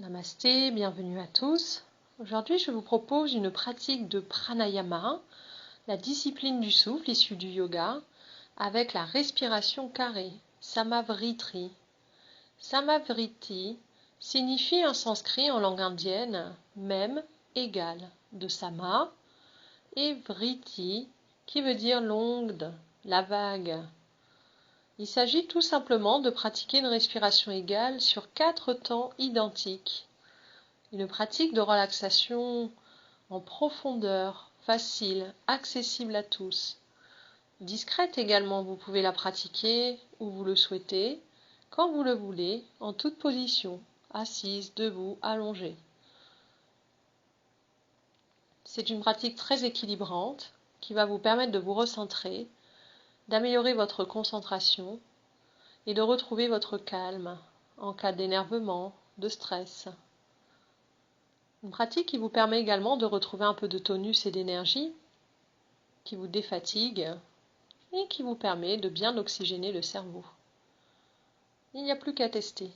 Namasté, bienvenue à tous. Aujourd'hui, je vous propose une pratique de pranayama, la discipline du souffle issue du yoga, avec la respiration carrée, samavritri. Samavriti signifie en sanskrit en langue indienne même, égal, de sama, et vriti qui veut dire l'onde, la vague. Il s'agit tout simplement de pratiquer une respiration égale sur 4 temps identiques. Une pratique de relaxation en profondeur, facile, accessible à tous. Discrète également, vous pouvez la pratiquer où vous le souhaitez, quand vous le voulez, en toute position, assise, debout, allongée. C'est une pratique très équilibrante qui va vous permettre de vous recentrer, d'améliorer votre concentration et de retrouver votre calme en cas d'énervement, de stress. Une pratique qui vous permet également de retrouver un peu de tonus et d'énergie, qui vous défatigue et qui vous permet de bien oxygéner le cerveau. Il n'y a plus qu'à tester.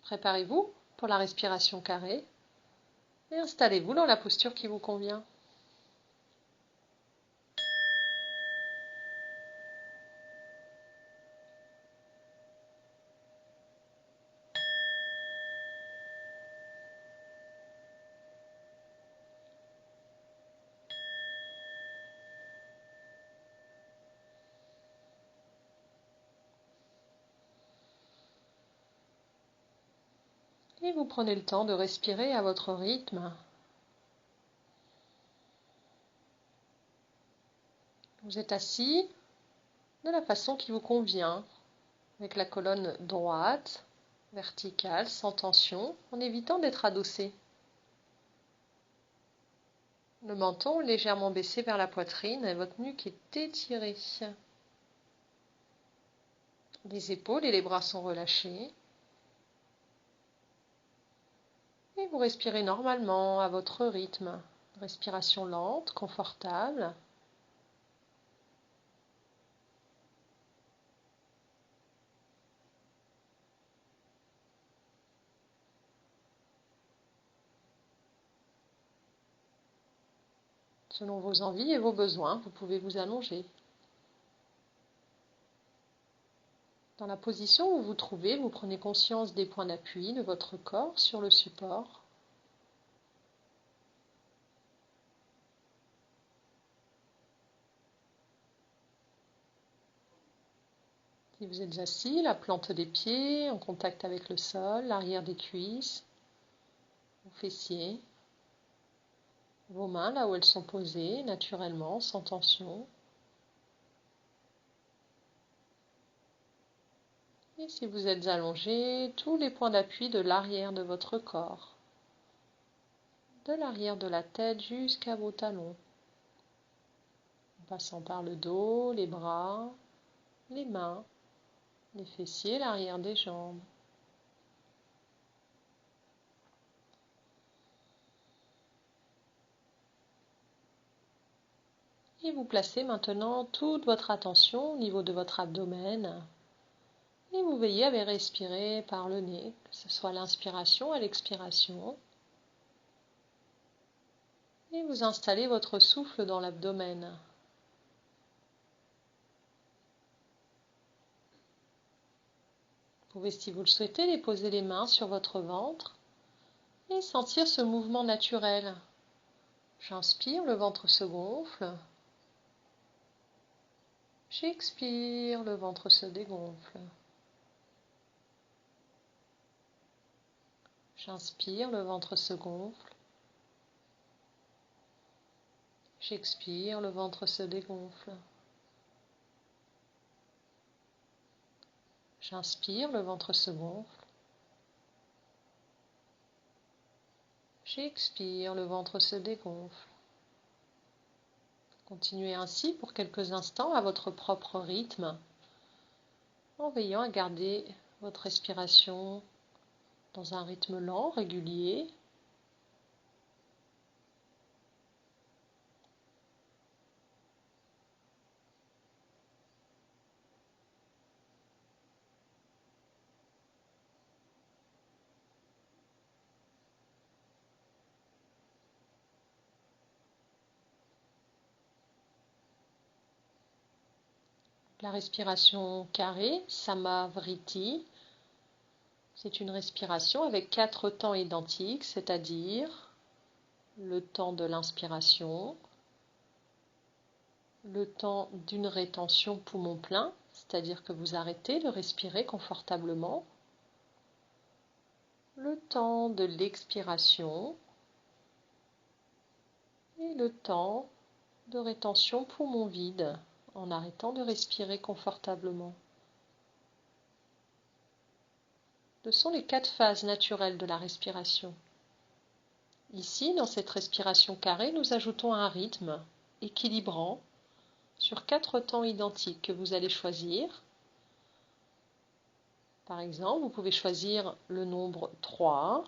Préparez-vous pour la respiration carrée et installez-vous dans la posture qui vous convient. Et vous prenez le temps de respirer à votre rythme. Vous êtes assis de la façon qui vous convient, avec la colonne droite, verticale, sans tension, en évitant d'être adossé. Le menton légèrement baissé vers la poitrine et votre nuque est étirée. Les épaules et les bras sont relâchés. Et vous respirez normalement à votre rythme. Respiration lente, confortable. Selon vos envies et vos besoins, vous pouvez vous allonger. Dans la position où vous vous trouvez, vous prenez conscience des points d'appui de votre corps sur le support. Si vous êtes assis, la plante des pieds en contact avec le sol, l'arrière des cuisses, vos fessiers, vos mains là où elles sont posées, naturellement, sans tension. Et si vous êtes allongé, tous les points d'appui de l'arrière de votre corps, de l'arrière de la tête jusqu'à vos talons, en passant par le dos, les bras, les mains, les fessiers, l'arrière des jambes. Et vous placez maintenant toute votre attention au niveau de votre abdomen. Et vous veillez à respirer par le nez, que ce soit l'inspiration à l'expiration. Et vous installez votre souffle dans l'abdomen. Vous pouvez, si vous le souhaitez, déposer les mains sur votre ventre et sentir ce mouvement naturel. J'inspire, le ventre se gonfle. J'expire, le ventre se dégonfle. J'inspire, le ventre se gonfle. J'expire, le ventre se dégonfle. J'inspire, le ventre se gonfle. J'expire, le ventre se dégonfle. Continuez ainsi pour quelques instants à votre propre rythme, en veillant à garder votre respiration dans un rythme lent, régulier. La respiration carrée, Samavriti, c'est une respiration avec 4 temps identiques, c'est-à-dire le temps de l'inspiration, le temps d'une rétention poumon plein, c'est-à-dire que vous arrêtez de respirer confortablement, le temps de l'expiration et le temps de rétention poumon vide en arrêtant de respirer confortablement. Ce sont les 4 phases naturelles de la respiration. Ici, dans cette respiration carrée, nous ajoutons un rythme équilibrant sur 4 temps identiques que vous allez choisir. Par exemple, vous pouvez choisir le nombre 3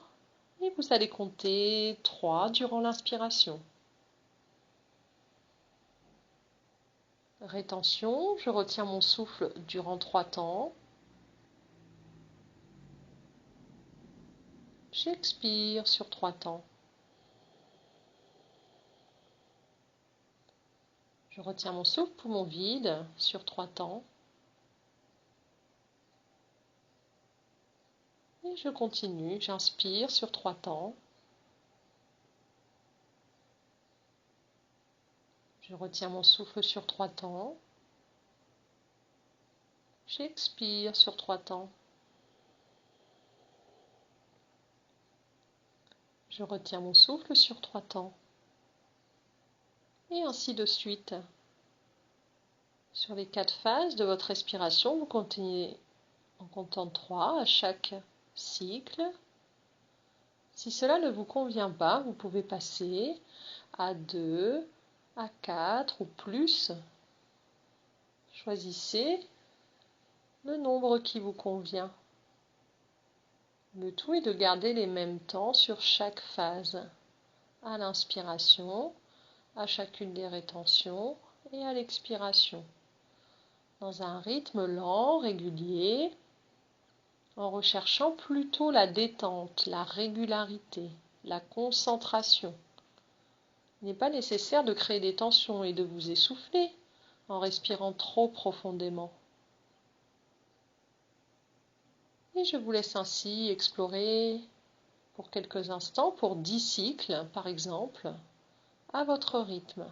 et vous allez compter 3 durant l'inspiration. Rétention, je retiens mon souffle durant 3 temps. J'expire sur 3 temps. Je retiens mon souffle, poumon vide, sur 3 temps. Et je continue, j'inspire sur 3 temps. Je retiens mon souffle sur 3 temps. J'expire sur 3 temps. Je retiens mon souffle sur 3 temps. Et ainsi de suite. Sur les 4 phases de votre respiration, vous continuez en comptant 3 à chaque cycle. Si cela ne vous convient pas, vous pouvez passer à 2, à 4 ou plus. Choisissez le nombre qui vous convient. Le tout est de garder les mêmes temps sur chaque phase. À l'inspiration, à chacune des rétentions et à l'expiration. Dans un rythme lent, régulier, en recherchant plutôt la détente, la régularité, la concentration. Il n'est pas nécessaire de créer des tensions et de vous essouffler en respirant trop profondément. Et je vous laisse ainsi explorer pour quelques instants, pour 10 cycles par exemple, à votre rythme.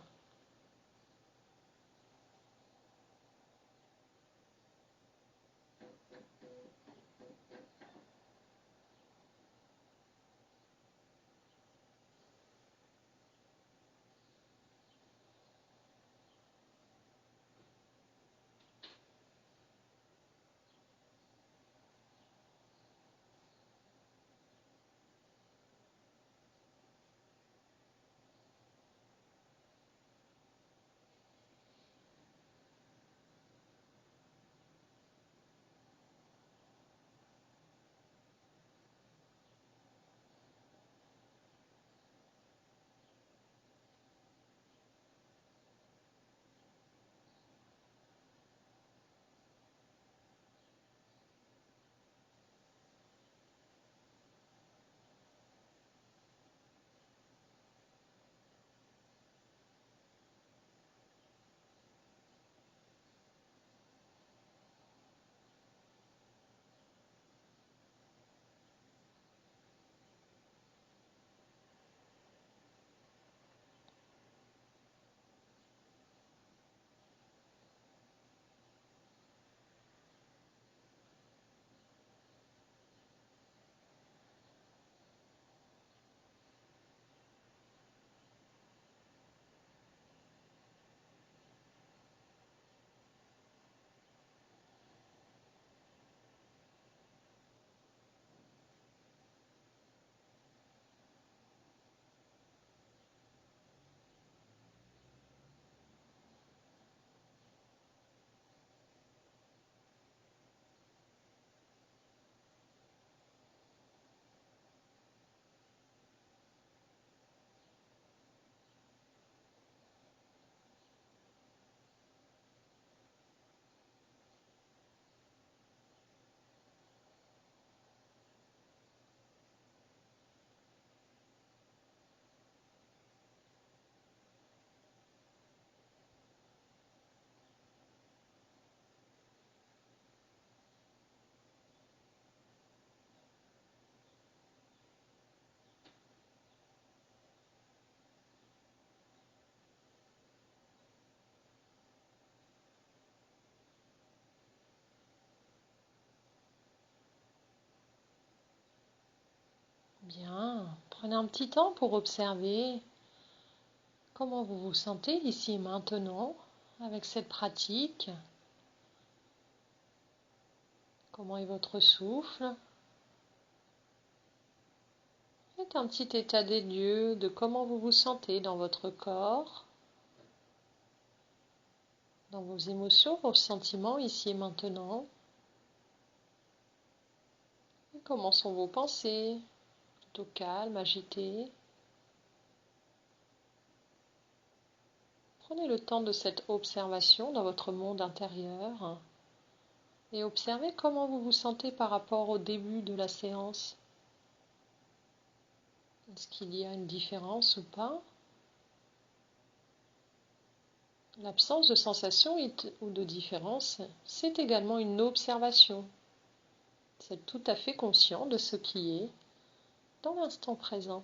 Bien, prenez un petit temps pour observer comment vous vous sentez ici et maintenant avec cette pratique. Comment est votre souffle? Faites un petit état des lieux de comment vous vous sentez dans votre corps, dans vos émotions, vos sentiments ici et maintenant. Et comment sont vos pensées? Plutôt calmes, agitées. Prenez le temps de cette observation dans votre monde intérieur et observez comment vous vous sentez par rapport au début de la séance. Est-ce qu'il y a une différence ou pas? L'absence de sensation ou de différence, c'est également une observation. C'est tout à fait conscient de ce qui est dans l'instant présent.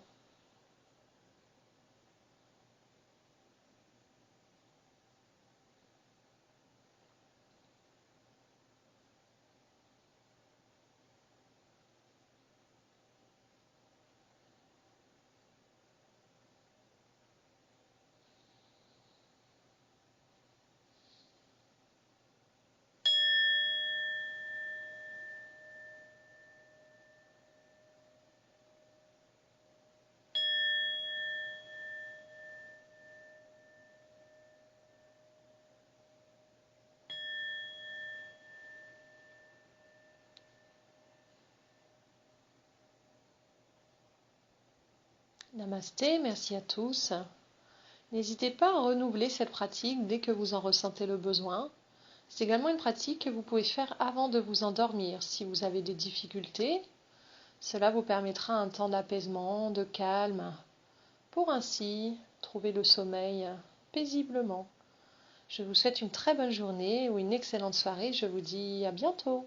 Namasté, merci à tous. N'hésitez pas à renouveler cette pratique dès que vous en ressentez le besoin. C'est également une pratique que vous pouvez faire avant de vous endormir. Si vous avez des difficultés, cela vous permettra un temps d'apaisement, de calme, pour ainsi trouver le sommeil paisiblement. Je vous souhaite une très bonne journée ou une excellente soirée. Je vous dis à bientôt.